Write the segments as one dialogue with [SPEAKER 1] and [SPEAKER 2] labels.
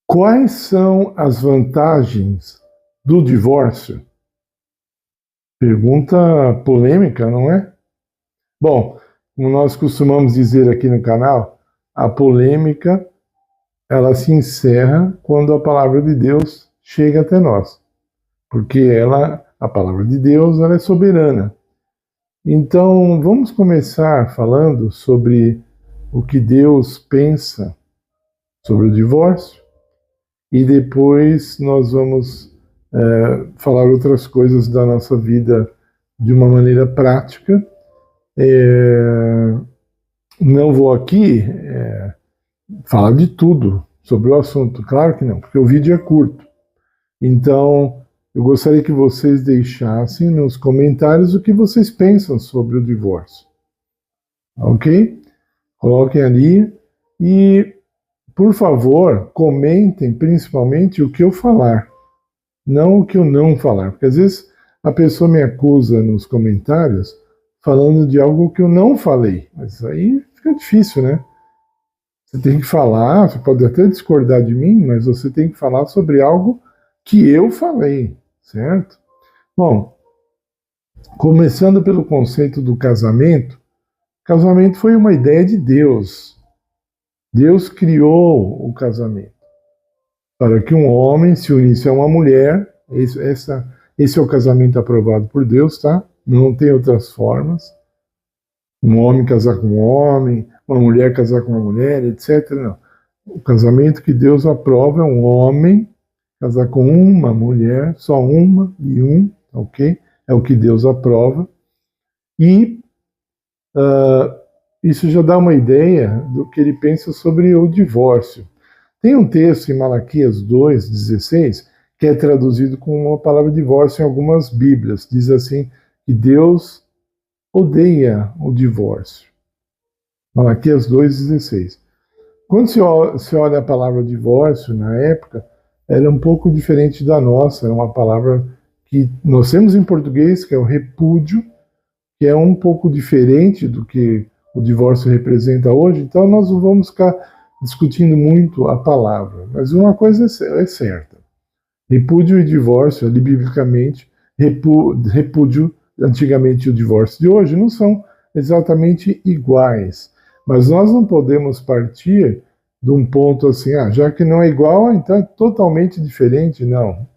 [SPEAKER 1] Quais são as vantagens do divórcio? Pergunta polêmica, não é? Bom, como nós costumamos dizer aqui no canal, a polêmica ela se encerra quando a palavra de Deus chega até nós, porque a palavra de Deus, ela é soberana. Então, vamos começar falando sobre o que Deus pensa sobre o divórcio e depois nós vamos falar outras coisas da nossa vida de uma maneira prática. Não vou aqui falar de tudo sobre o assunto, claro que não, porque o vídeo é curto. Então, eu gostaria que vocês deixassem nos comentários o que vocês pensam sobre o divórcio. Ok? Coloquem ali e, por favor, comentem principalmente o que eu falar, não o que eu não falar. Porque às vezes a pessoa me acusa nos comentários falando de algo que eu não falei. Mas aí fica difícil, né? Você tem que falar, você pode até discordar de mim, mas você tem que falar sobre algo que eu falei, certo? Bom, começando pelo conceito do casamento, casamento foi uma ideia de Deus. Deus criou o casamento para que um homem se unisse a uma mulher. Esse é o casamento aprovado por Deus, tá? Não tem outras formas. Um homem casar com um homem, uma mulher casar com uma mulher, etc. Não. O casamento que Deus aprova é um homem casar com uma mulher, só uma e um, ok? É o que Deus aprova. E isso já dá uma ideia do que ele pensa sobre o divórcio. Tem um texto em Malaquias 2:16 que é traduzido com a palavra divórcio em algumas Bíblias. Diz assim, que Deus odeia o divórcio. Malaquias 2:16. Quando se olha a palavra divórcio, na época, era um pouco diferente da nossa. Era uma palavra que nós temos em português, que é o repúdio, que é um pouco diferente do que o divórcio representa hoje. Então, nós não vamos ficar discutindo muito a palavra. Mas uma coisa é certa. Repúdio e divórcio, ali biblicamente, repúdio, antigamente, e o divórcio de hoje, não são exatamente iguais. Mas nós não podemos partir de um ponto assim, já que não é igual, então é totalmente diferente. Não,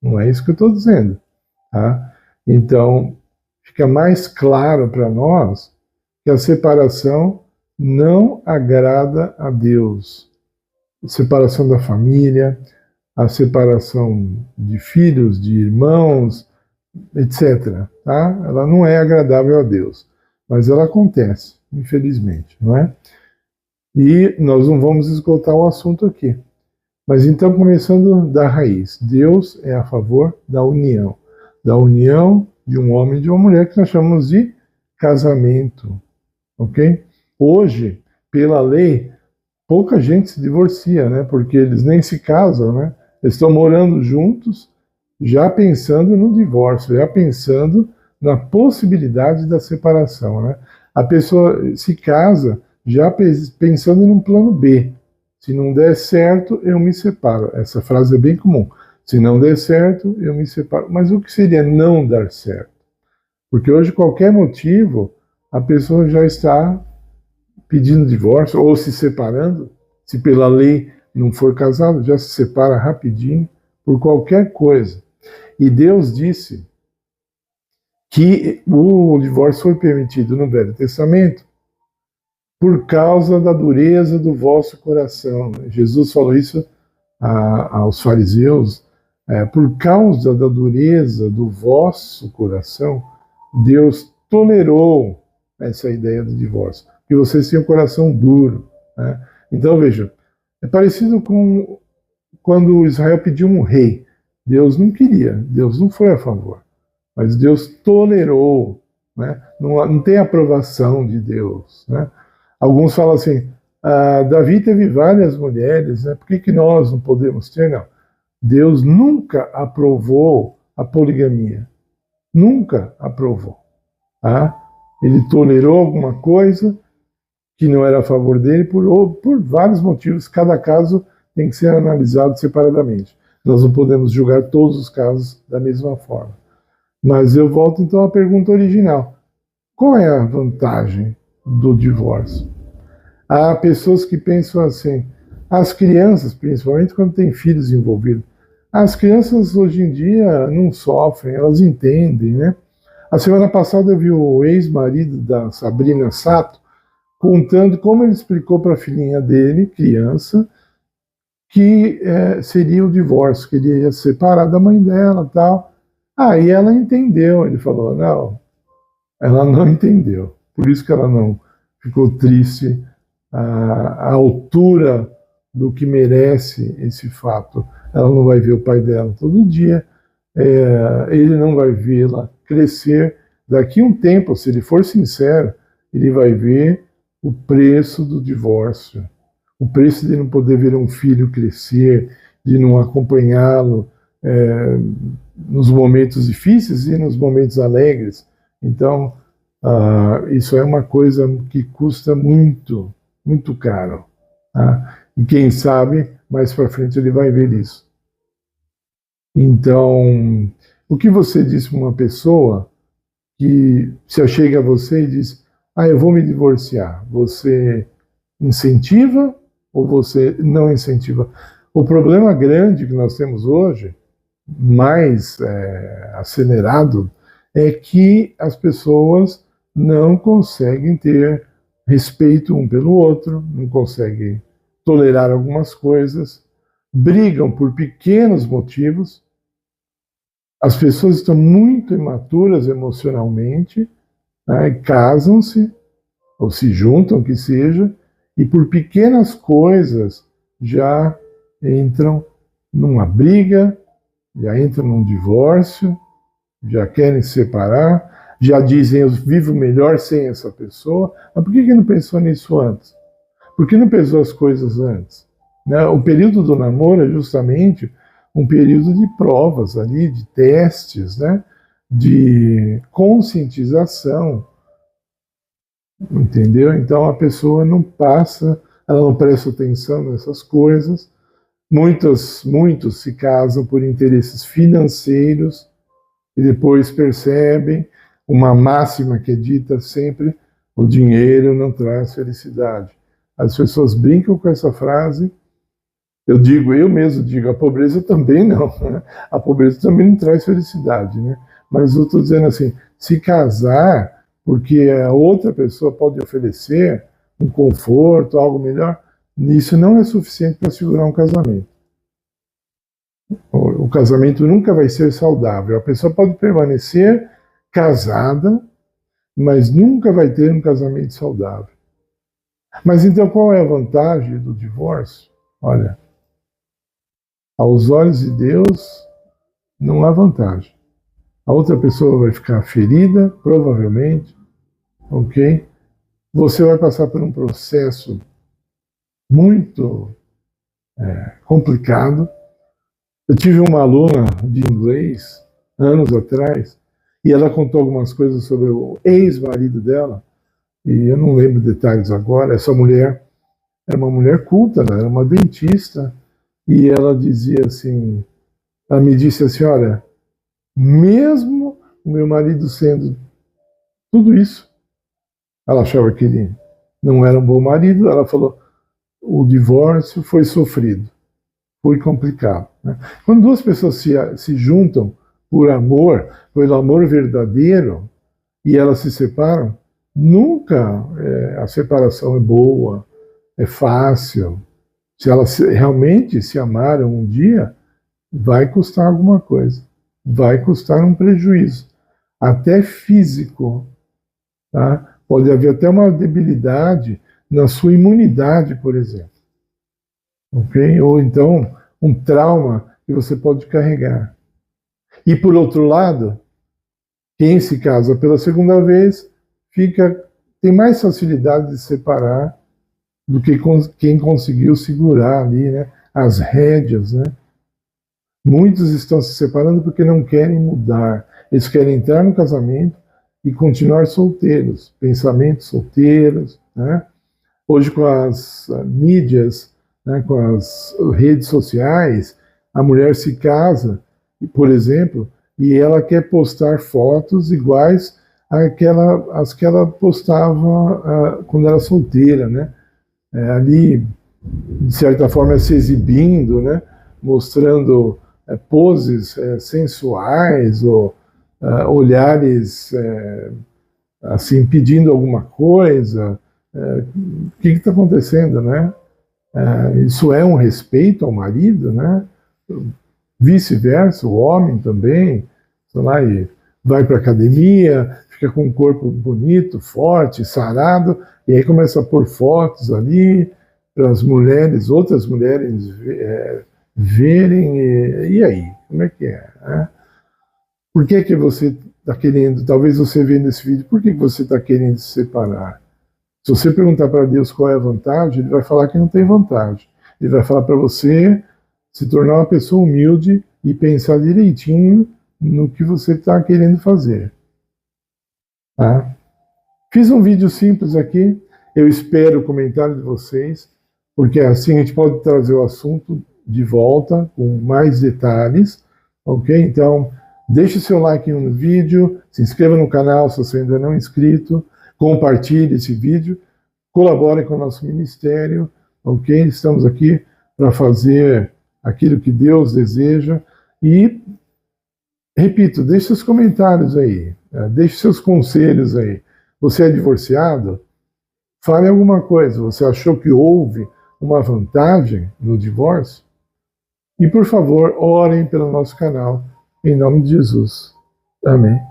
[SPEAKER 1] não é isso que eu estou dizendo. Tá? Então, fica mais claro para nós que a separação não agrada a Deus. A separação da família, a separação de filhos, de irmãos, etc. Tá? Ela não é agradável a Deus, mas ela acontece, infelizmente, não é? E nós não vamos esgotar o assunto aqui. Mas então, começando da raiz, Deus é a favor da união de um homem e de uma mulher, que nós chamamos de casamento, ok? Hoje, pela lei, pouca gente se divorcia, né? Porque eles nem se casam, né? Eles estão morando juntos, já pensando no divórcio, já pensando na possibilidade da separação, né? A pessoa se casa já pensando num plano B. Se não der certo, eu me separo. Essa frase é bem comum. Se não der certo, eu me separo. Mas o que seria não dar certo? Porque hoje, qualquer motivo, a pessoa já está pedindo divórcio ou se separando. Se pela lei não for casado, já se separa rapidinho por qualquer coisa. E Deus disse que o divórcio foi permitido no Velho Testamento por causa da dureza do vosso coração. Jesus falou isso aos fariseus. Por causa da dureza do vosso coração, Deus tolerou essa ideia do divórcio, porque vocês tinham um coração duro, né? Então, veja, é parecido com quando Israel pediu um rei. Deus não queria, Deus não foi a favor, mas Deus tolerou, né? Não tem aprovação de Deus, né? Alguns falam assim, Davi teve várias mulheres, né? Por que nós não podemos ter? Não. Deus nunca aprovou a poligamia. Nunca aprovou. Tá? Ele tolerou alguma coisa que não era a favor dele por vários motivos. Cada caso tem que ser analisado separadamente. Nós não podemos julgar todos os casos da mesma forma. Mas eu volto então à pergunta original. Qual é a vantagem do divórcio? Há pessoas que pensam assim, as crianças, principalmente quando tem filhos envolvidos, as crianças hoje em dia não sofrem, elas entendem, né? A semana passada eu vi o ex-marido da Sabrina Sato contando como ele explicou para a filhinha dele, criança, que seria o divórcio, que ele ia se separar da mãe dela e tal. Aí ela entendeu, ele falou, não, ela não entendeu. Por isso que ela não ficou triste à altura do que merece esse fato. Ela não vai ver o pai dela todo dia, ele não vai vê-la crescer. Daqui a um tempo, se ele for sincero, ele vai ver o preço do divórcio, o preço de não poder ver um filho crescer, de não acompanhá-lo nos momentos difíceis e nos momentos alegres. Então, isso é uma coisa que custa muito, muito caro. Tá? E quem sabe, mais para frente ele vai ver isso. Então, o que você diz para uma pessoa que se chega a você e diz, eu vou me divorciar, você incentiva ou você não incentiva? O problema grande que nós temos hoje, mais acelerado, é que as pessoas não conseguem ter respeito um pelo outro, não conseguem tolerar algumas coisas, brigam por pequenos motivos. As pessoas estão muito imaturas emocionalmente, né, casam-se, ou se juntam, que seja, e por pequenas coisas já entram numa briga, já entram num divórcio, já querem se separar, já dizem, eu vivo melhor sem essa pessoa. Mas por que não pensou nisso antes? Por que não pensou as coisas antes? Né? O período do namoro é justamente um período de provas ali, de testes, né? De conscientização, entendeu? Então a pessoa não passa, ela não presta atenção nessas coisas. Muitos se casam por interesses financeiros e depois percebem uma máxima que é dita sempre: o dinheiro não traz felicidade. As pessoas brincam com essa frase. Eu mesmo digo, a pobreza também não. Né? A pobreza também não traz felicidade. Né? Mas eu estou dizendo assim, se casar porque a outra pessoa pode oferecer um conforto, algo melhor, isso não é suficiente para segurar um casamento. O casamento nunca vai ser saudável. A pessoa pode permanecer casada, mas nunca vai ter um casamento saudável. Mas então qual é a vantagem do divórcio? Olha, aos olhos de Deus, não há vantagem. A outra pessoa vai ficar ferida, provavelmente, ok? Você vai passar por um processo muito complicado. Eu tive uma aluna de inglês, anos atrás, e ela contou algumas coisas sobre o ex-marido dela, e eu não lembro detalhes agora. Essa mulher era uma mulher culta, ela era uma dentista, e ela dizia assim, ela me disse assim, olha, mesmo o meu marido sendo tudo isso, ela achava que ele não era um bom marido, ela falou, o divórcio foi sofrido, foi complicado. Né? Quando duas pessoas se juntam por amor, pelo amor verdadeiro, e elas se separam, nunca a separação é boa, é fácil. Se elas realmente se amaram um dia, vai custar alguma coisa, vai custar um prejuízo, até físico. Tá? Pode haver até uma debilidade na sua imunidade, por exemplo. Okay? Ou então um trauma que você pode carregar. E por outro lado, quem se casa pela segunda vez tem mais facilidade de separar do que quem conseguiu segurar ali, né, as rédeas. Né? Muitos estão se separando porque não querem mudar. Eles querem entrar no casamento e continuar solteiros, pensamentos solteiros. Né? Hoje, com as mídias né, com as redes sociais, a mulher se casa, por exemplo, e ela quer postar fotos iguais às que ela postava quando era solteira, né? Ali, de certa forma, se exibindo, né? Mostrando poses sensuais ou olhares assim pedindo alguma coisa. O que está acontecendo, né? Isso é um respeito ao marido, né? Vice-versa, o homem também, sei lá, e vai para a academia, fica com um corpo bonito, forte, sarado, e aí começa a pôr fotos ali para as mulheres, outras mulheres verem, e aí, como é que é? Né? Por que você está querendo, talvez você vendo esse vídeo, por que você está querendo se separar? Se você perguntar para Deus qual é a vantagem, ele vai falar que não tem vantagem. Ele vai falar para você se tornar uma pessoa humilde e pensar direitinho no que você está querendo fazer. Tá? Fiz um vídeo simples aqui, eu espero o comentário de vocês, porque assim a gente pode trazer o assunto de volta com mais detalhes, ok? Então, deixe seu like no vídeo, se inscreva no canal se você ainda não é inscrito, compartilhe esse vídeo, colabore com o nosso ministério, ok? Estamos aqui para fazer aquilo que Deus deseja e, repito, deixe seus comentários aí, deixe seus conselhos aí. Você é divorciado? Fale alguma coisa. Você achou que houve uma vantagem no divórcio? E, por favor, orem pelo nosso canal, em nome de Jesus. Amém.